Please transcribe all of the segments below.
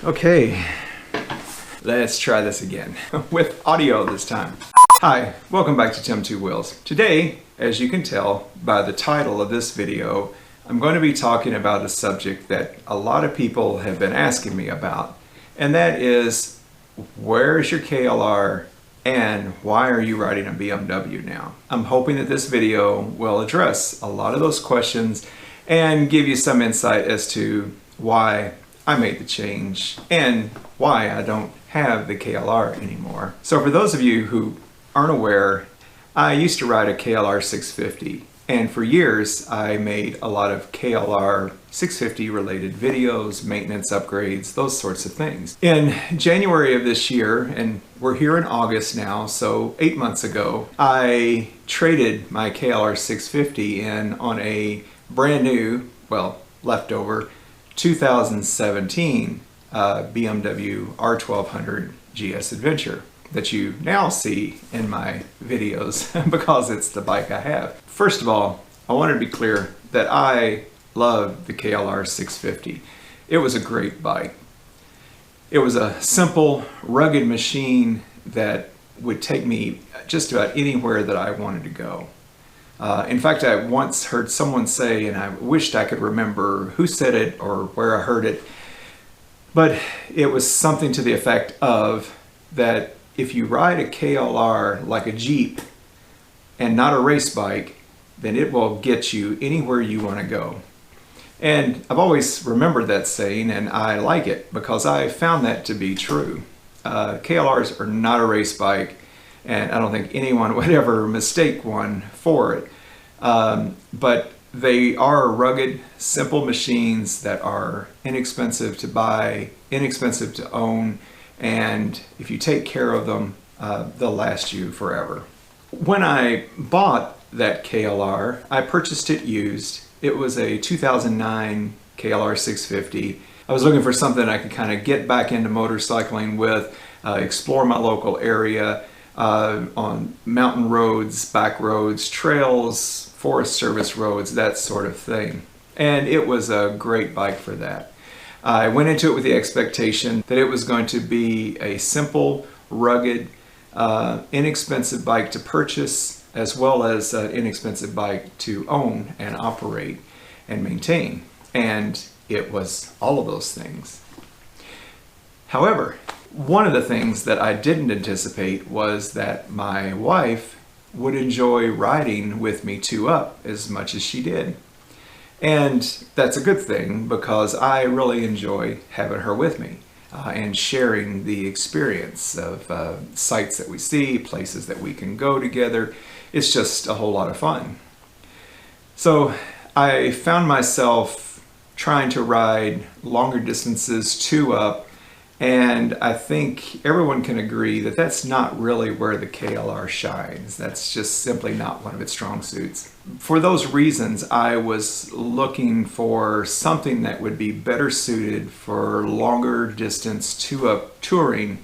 Okay, let's try this again with audio this time. Hi, welcome back to Tim Two Wheels. Today, as you can tell by the title of this video, I'm going to be talking about a subject that a lot of people have been asking me about, and that is, where is your KLR and why are you riding a BMW now? I'm hoping that this video will address a lot of those questions and give you some insight as to why I made the change and why I don't have the KLR anymore. So for those of you who aren't aware, I used to ride a KLR 650, and for years I made a lot of KLR 650 related videos, maintenance upgrades, those sorts of things. In January of this year, and we're here in August now, so 8 months ago, I traded my KLR 650 in on a brand new, well, leftover 2017 BMW R1200 GS Adventure that you now see in my videos because it's the bike I have. First of all, I wanted to be clear that I love the KLR 650. It was a great bike. It was a simple, rugged machine that would take me just about anywhere that I wanted to go. In fact, I once heard someone say, and I wished I could remember who said it or where I heard it, but it was something to the effect of that if you ride a KLR like a Jeep and not a race bike, then it will get you anywhere you want to go. And I've always remembered that saying, and I like it because I found that to be true. KLRs are not a race bike, and I don't think anyone would ever mistake one for it. But they are rugged, simple machines that are inexpensive to buy, inexpensive to own, and if you take care of them, they'll last you forever. When I bought that KLR, I purchased it used. It was a 2009 KLR 650. I was looking for something I could kind of get back into motorcycling with, explore my local area, on mountain roads, back roads, trails, Forest Service roads, that sort of thing. And it was a great bike for that. I went into it with the expectation that it was going to be a simple, rugged, inexpensive bike to purchase, as well as an inexpensive bike to own and operate and maintain. And it was all of those things. However, one of the things that I didn't anticipate was that my wife would enjoy riding with me two up as much as she did. And that's a good thing because I really enjoy having her with me and sharing the experience of sights that we see, places that we can go together. It's just a whole lot of fun. So I found myself trying to ride longer distances two up, and I think everyone can agree that that's not really where the KLR shines. That's just simply not one of its strong suits. For those reasons, I was looking for something that would be better suited for longer distance two-up touring,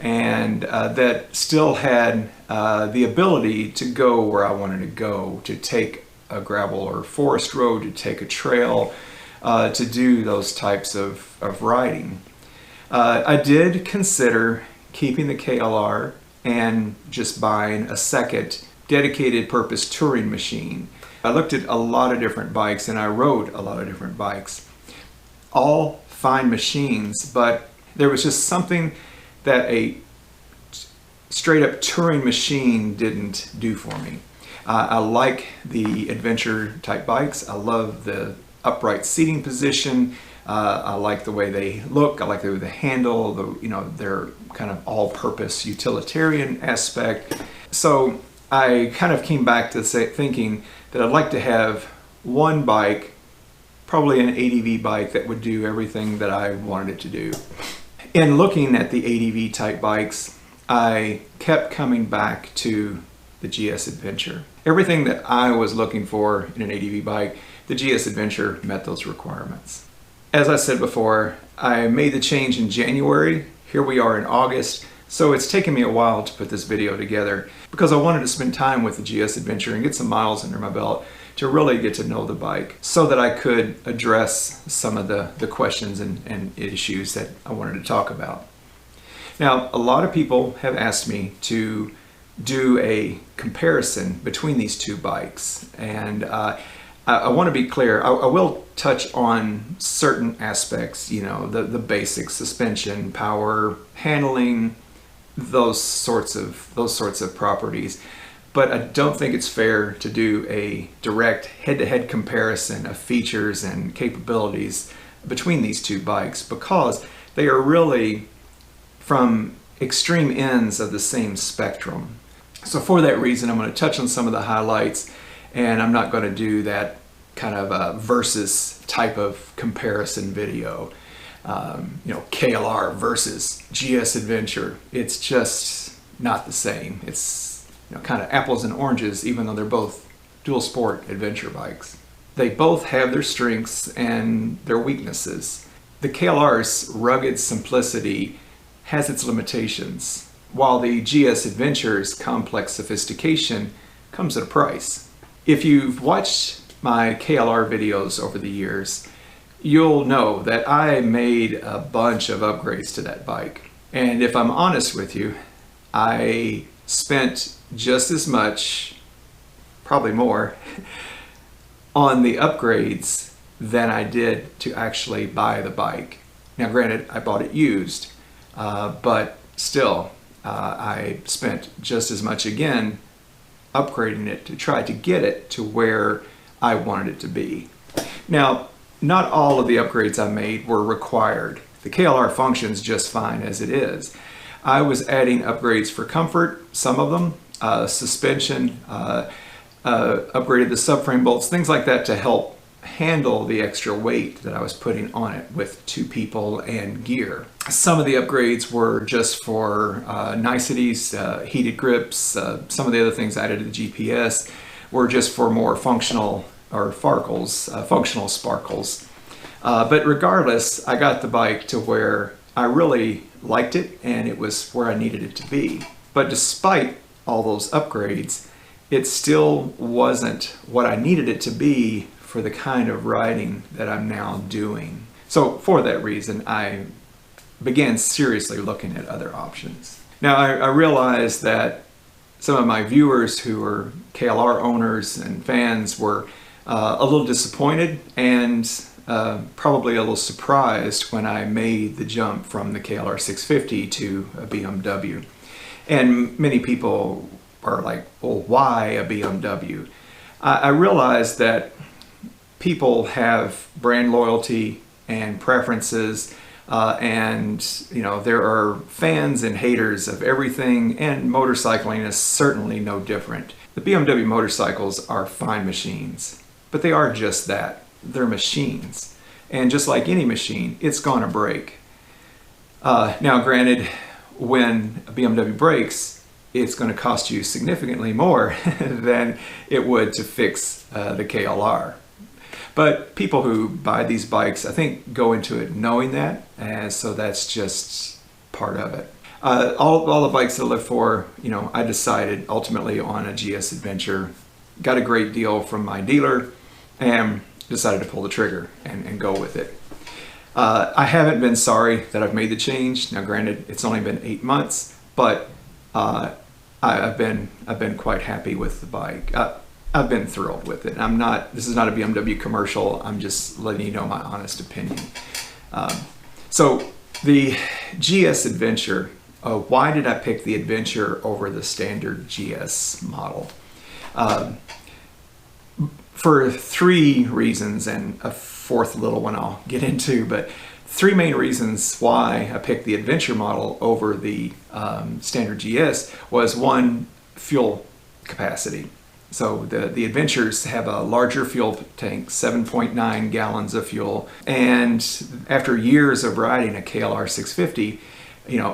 and that still had the ability to go where I wanted to go, to take a gravel or forest road, to take a trail, to do those types of riding. I did consider keeping the KLR and just buying a second dedicated purpose touring machine. I looked at a lot of different bikes and I rode a lot of different bikes. All fine machines, but there was just something that a straight up touring machine didn't do for me. I like the adventure type bikes. I love the upright seating position. I like the way they look. I like the way they handle, their kind of all-purpose utilitarian aspect. So I kind of came back to thinking that I'd like to have one bike, probably an ADV bike, that would do everything that I wanted it to do. In looking at the ADV type bikes, I kept coming back to the GS Adventure. Everything that I was looking for in an ADV bike, the GS Adventure met those requirements. As I said before, I made the change in January. Here we are in August, so it's taken me a while to put this video together because I wanted to spend time with the GS Adventure and get some miles under my belt to really get to know the bike so that I could address some of the questions and issues that I wanted to talk about. Now, a lot of people have asked me to do a comparison between these two bikes, and I want to be clear. I will touch on certain aspects, the basic suspension, power, handling, those sorts of properties. But I don't think it's fair to do a direct head-to-head comparison of features and capabilities between these two bikes, because they are really from extreme ends of the same spectrum. So for that reason, I'm going to touch on some of the highlights, and I'm not going to do that kind of a versus type of comparison video. KLR versus GS Adventure. It's just not the same. It's kind of apples and oranges, even though they're both dual sport adventure bikes. They both have their strengths and their weaknesses. The KLR's rugged simplicity has its limitations, while the GS Adventure's complex sophistication comes at a price. If you've watched my KLR videos over the years, you'll know that I made a bunch of upgrades to that bike. And if I'm honest with you, I spent just as much, probably more, on the upgrades than I did to actually buy the bike. Now granted, I bought it used, but still, I spent just as much again upgrading it to try to get it to where I wanted it to be. Now, not all of the upgrades I made were required. The KLR functions just fine as it is. I was adding upgrades for comfort, some of them, suspension, upgraded the subframe bolts, things like that to help handle the extra weight that I was putting on it with two people and gear. Some of the upgrades were just for niceties, heated grips. Some of the other things added to the GPS were just for more functional functional sparkles. But regardless, I got the bike to where I really liked it and it was where I needed it to be. But despite all those upgrades, it still wasn't what I needed it to be for the kind of riding that I'm now doing. So for that reason, I began seriously looking at other options. Now I realized that some of my viewers who are KLR owners and fans were a little disappointed and probably a little surprised when I made the jump from the KLR 650 to a BMW. And many people are like, well, why a BMW? I realized that people have brand loyalty and preferences, and there are fans and haters of everything, and motorcycling is certainly no different. The BMW motorcycles are fine machines, but they are just that. They're machines. And just like any machine, it's gonna break. Now granted, when a BMW breaks, it's going to cost you significantly more than it would to fix the KLR. But people who buy these bikes, I think, go into it knowing that, and so that's just part of it. All the bikes that I live for, I decided ultimately on a GS Adventure, got a great deal from my dealer, and decided to pull the trigger and go with it. I haven't been sorry that I've made the change. Now granted, it's only been 8 months, but I've been quite happy with the bike. I've been thrilled with it. This is not a BMW commercial. I'm just letting you know my honest opinion. So the GS Adventure, why did I pick the Adventure over the standard GS model? For 3 reasons, and a 4th little one I'll get into, but 3 main reasons why I picked the Adventure model over the standard GS was 1, fuel capacity. So the Adventures have a larger fuel tank, 7.9 gallons of fuel, and after years of riding a KLR 650,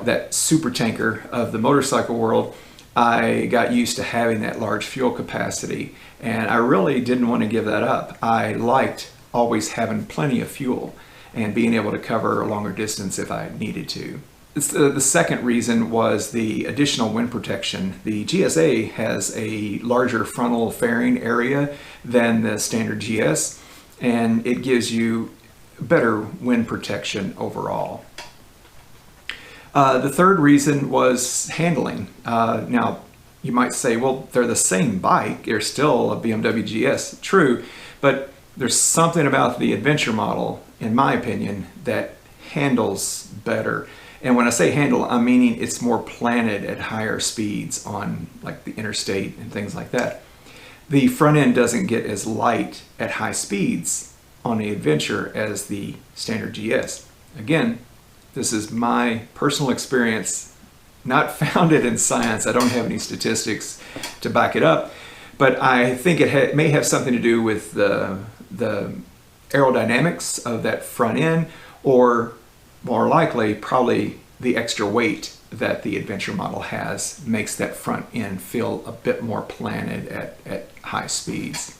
that super tanker of the motorcycle world, I got used to having that large fuel capacity, and I really didn't want to give that up. I liked always having plenty of fuel and being able to cover a longer distance if I needed to. The second reason was the additional wind protection. The GSA has a larger frontal fairing area than the standard GS, and it gives you better wind protection overall. The third reason was handling. Now, you might say, well, they're the same bike. They're still a BMW GS. True, but there's something about the Adventure model, in my opinion, that handles better. And when I say handle, I'm meaning it's more planted at higher speeds on like the interstate and things like that. The front end doesn't get as light at high speeds on the Adventure as the standard GS. Again, this is my personal experience, not founded in science. I don't have any statistics to back it up, but I think it may have something to do with the aerodynamics of that front end, or more likely, probably the extra weight that the Adventure model has makes that front end feel a bit more planted at high speeds.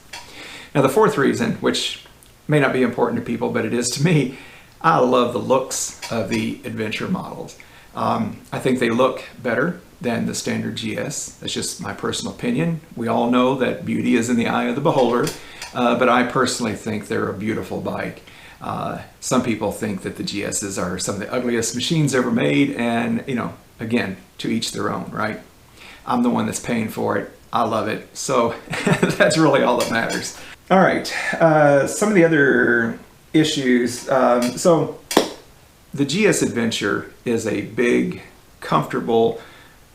Now, the fourth reason, which may not be important to people, but it is to me, I love the looks of the Adventure models. I think they look better than the standard GS. That's just my personal opinion. We all know that beauty is in the eye of the beholder, but I personally think they're a beautiful bike. Some people think that the GSs are some of the ugliest machines ever made, and again, to each their own, right? I'm the one that's paying for it. I love it. So that's really all that matters. All right, some of the other issues. So the GS Adventure is a big, comfortable,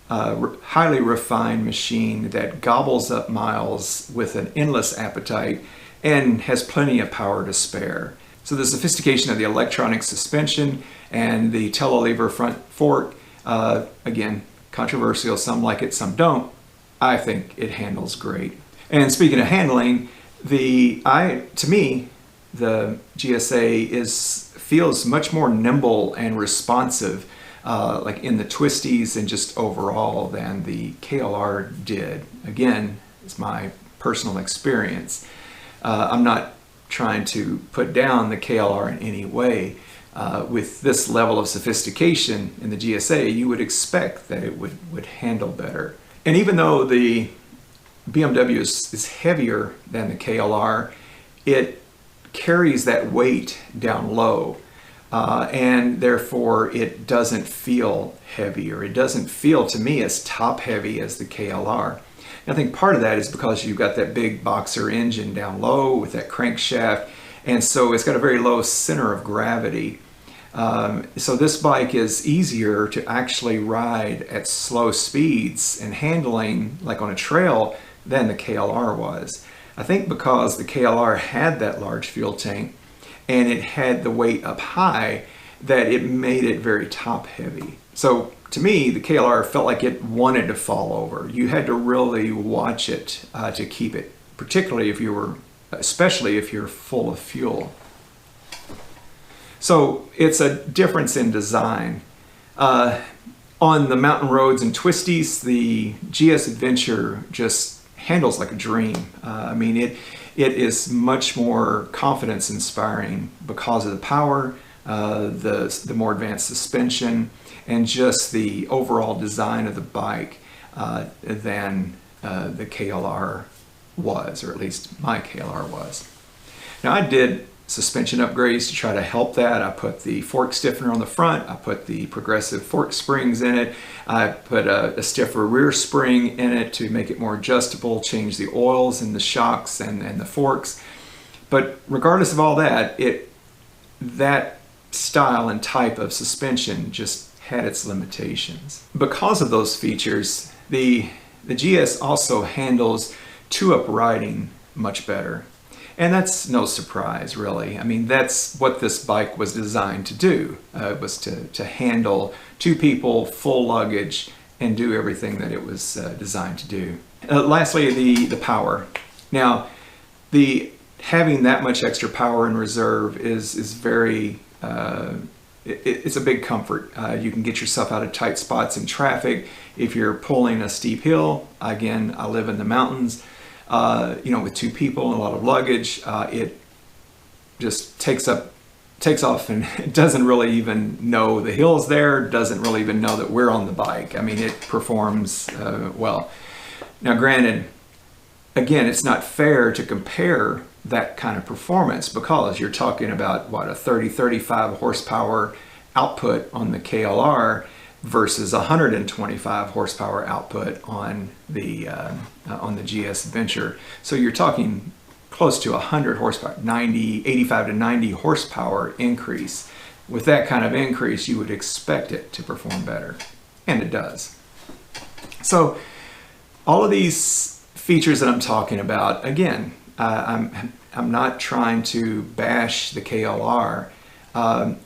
highly refined machine that gobbles up miles with an endless appetite and has plenty of power to spare. So the sophistication of the electronic suspension and the telelever front fork, again, controversial, some like it, some don't. I think it handles great. And speaking of handling, to me, the GSA feels much more nimble and responsive, like in the twisties and just overall, than the KLR did. Again, it's my personal experience. I'm not trying to put down the KLR in any way. With this level of sophistication in the GSA, you would expect that it would handle better. And even though the BMW is heavier than the KLR, it carries that weight down low, and therefore it doesn't feel heavier. It doesn't feel, to me, as top heavy as the KLR. I think part of that is because you've got that big boxer engine down low with that crankshaft, and so it's got a very low center of gravity. So this bike is easier to actually ride at slow speeds and handling, like on a trail, than the KLR was. I think because the KLR had that large fuel tank and it had the weight up high, that it made it very top heavy. So to me, the KLR felt like it wanted to fall over. You had to really watch it to keep it, particularly especially if you're full of fuel. So it's a difference in design. On the mountain roads and twisties, the GS Adventure just handles like a dream. I mean, it is much more confidence inspiring because of the power, the more advanced suspension, and just the overall design of the bike than the KLR was, or at least my KLR was. Now, I did suspension upgrades to try to help that. I put the fork stiffener on the front, I put the progressive fork springs in it, I put a stiffer rear spring in it to make it more adjustable, change the oils and the shocks and the forks. But regardless of all that, that style and type of suspension just had its limitations. Because of those features, the GS also handles two-up riding much better. And that's no surprise, really. I mean, that's what this bike was designed to do. It was to handle two people, full luggage, and do everything that it was designed to do. Lastly, the power. Now, having that much extra power in reserve is very, it's a big comfort. You can get yourself out of tight spots in traffic. If you're pulling a steep hill, again, I live in the mountains, with two people and a lot of luggage, it just takes up takes off and doesn't really even know the hill's there, doesn't really even know that we're on the bike. I mean, it performs well. Now, granted, again, it's not fair to compare that kind of performance because you're talking about, what, a 35 horsepower output on the KLR versus 125 horsepower output on the GS Adventure. So you're talking close to 100 horsepower, 85 to 90 horsepower increase. With that kind of increase, you would expect it to perform better, and it does. So all of these features that I'm talking about, again, I'm not trying to bash the KLR.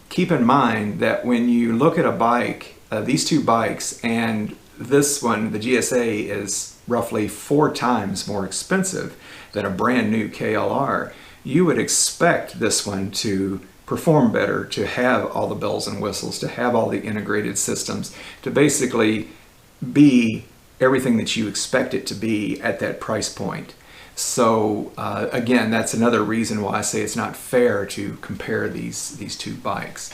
Keep in mind that when you look at a bike, these two bikes, and this one, the GSA, is roughly 4 times more expensive than a brand new KLR. You would expect this one to perform better, to have all the bells and whistles, to have all the integrated systems, to basically be everything that you expect it to be at that price point. So again, that's another reason why I say it's not fair to compare these two bikes.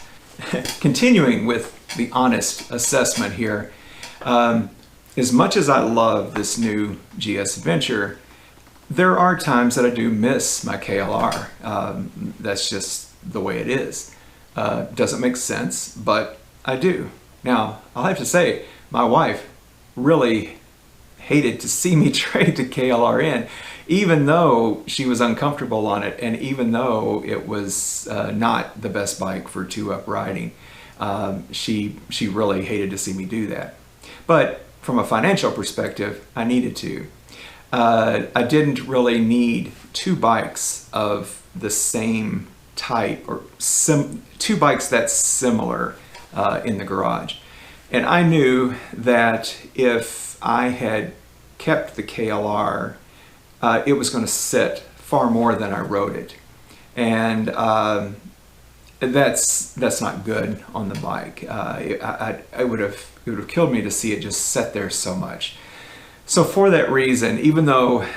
Continuing with the honest assessment here, as much as I love this new GS Adventure, there are times that I do miss my KLR. That's just the way it is. Doesn't make sense, but I do. Now, I'll have to say, my wife really hated to see me trade the KLR in, even though she was uncomfortable on it, and even though it was not the best bike for 2-up riding. She really hated to see me do that. But from a financial perspective, I needed to. I didn't really need 2 bikes of the same type, or 2 bikes that's similar in the garage. And I knew that if I had kept the KLR, it was going to sit far more than I rode it. And that's not good on the bike. It would have killed me to see it just sit there so much. So for that reason, even though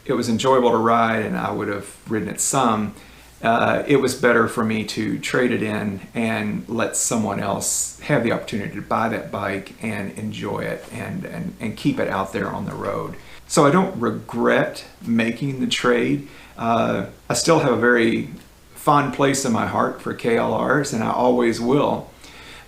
it was enjoyable to ride and I would have ridden it some, it was better for me to trade it in and let someone else have the opportunity to buy that bike and enjoy it and keep it out there on the road. So I don't regret making the trade. I still have a very fond place in my heart for KLRs, and I always will.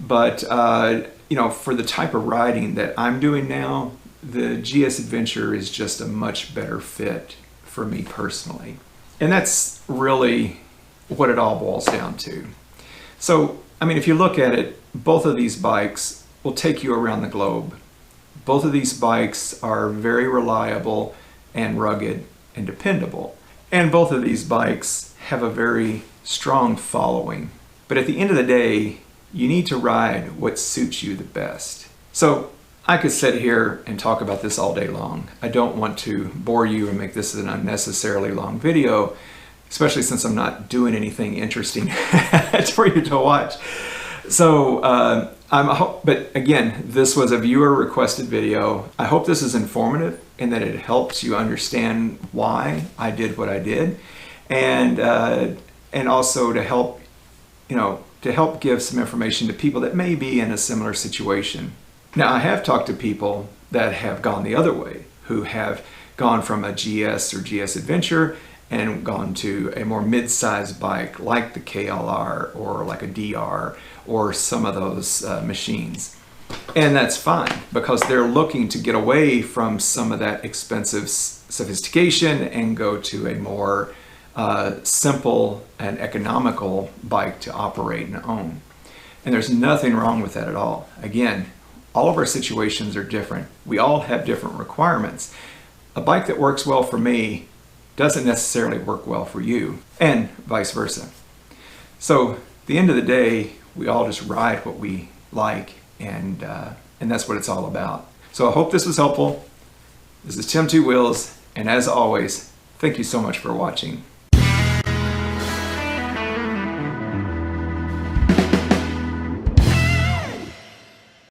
But you know, for the type of riding that I'm doing now, the GS Adventure is just a much better fit for me personally. And that's really what it all boils down to. So, I mean, if you look at it, both of these bikes will take you around the globe. Both of these bikes are very reliable and rugged and dependable. And both of these bikes have a very strong following. But at the end of the day, you need to ride what suits you the best. So I could sit here and talk about this all day long. I don't want to bore you and make this an unnecessarily long video, especially since I'm not doing anything interesting for you to watch. So, but again, this was a viewer requested video. I hope this is informative and that it helps you understand why I did what I did, and also to help, to help give some information to people that may be in a similar situation. Now, I have talked to people that have gone the other way, who have gone from a GS or GS Adventure and gone to a more mid-sized bike like the KLR or like a DR or some of those machines. And that's fine, because they're looking to get away from some of that expensive sophistication and go to a more simple and economical bike to operate and own. And there's nothing wrong with that at all. Again, all of our situations are different. We all have different requirements. A bike that works well for me doesn't necessarily work well for you, and vice versa. So at the end of the day, we all just ride what we like, and that's what it's all about. So I hope this was helpful. This is Tim Two Wheels, and as always, thank you so much for watching.